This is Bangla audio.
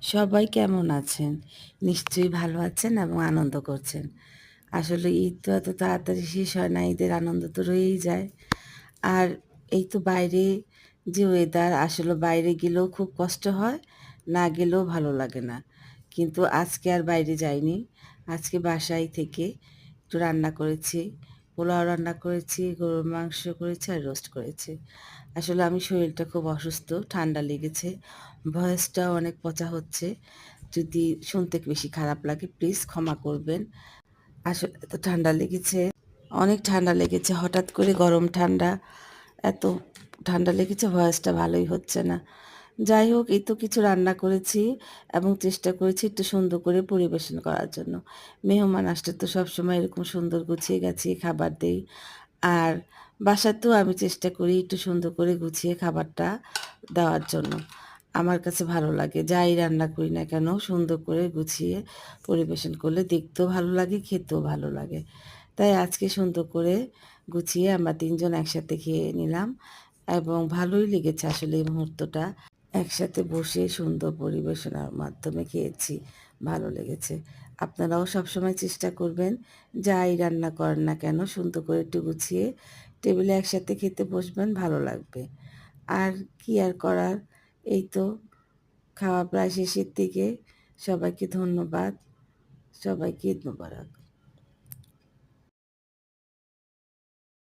সবাই কেমন আছেন? নিশ্চয়ই ভালো আছেন এবং আনন্দ করছেন। আসলে ঈদ তো এত তাড়াতাড়ি শেষ হয় না, ঈদের আনন্দ তো রয়েই যায়। আর এই তো বাইরে যে ওয়েদার, আসলে বাইরে গেলেও খুব কষ্ট হয়, না গেলেও ভালো লাগে না। কিন্তু আজকে আর বাইরে যাইনি। আজকে বাসায় থেকে একটু রান্না করেছি। পোলাও রান্না করেছি, গরুর মাংস করেছি আর রোস্ট করেছি। আসলে আমি শরীরটা খুব অসুস্থ, ঠান্ডা লেগেছে। ভয়েসটাও অনেক পচা হচ্ছে। যদি শুনতে বেশি খারাপ লাগে প্লিজ ক্ষমা করবেন। আসলে এত ঠান্ডা লেগেছে, অনেক ঠান্ডা লেগেছে। হঠাৎ করে গরম ঠান্ডা, এত ঠান্ডা লেগেছে, ভয়েসটা ভালোই হচ্ছে না। যাই হোক, এই তো কিছু রান্না করেছি এবং চেষ্টা করেছি একটু সুন্দর করে পরিবেশন করার জন্য। মেহমান আসলে তো সবসময় এরকম সুন্দর গুছিয়ে গাছিয়ে খাবার দেই। আর বাসাতেও আমি চেষ্টা করি একটু সুন্দর করে গুছিয়ে খাবারটা দেওয়ার জন্য। আমার কাছে ভালো লাগে। যাই রান্না করি না কেন সুন্দর করে গুছিয়ে পরিবেশন করলে দেখতেও ভালো লাগে, খেতেও ভালো লাগে। তাই আজকে সুন্দর করে গুছিয়ে আমরা ৩ জন একসাথে খেয়ে নিলাম এবং ভালোই লেগেছে আসলে এই মুহূর্তটা। একসাথে বসে সুন্দর পরিবেশনার মাধ্যমে খেয়েছি, ভালো লেগেছে। আপনারাও সবসময় চেষ্টা করবেন, যাই রান্না করেন না কেন সুন্দর করে একটু গুছিয়ে টেবিলে একসাথে খেতে বসবেন, ভালো লাগবে। আর কি আর করার, এই তো খাওয়া প্রায় শেষের দিকে। সবাইকে ধন্যবাদ। সবাইকে ঈদ মোবারক।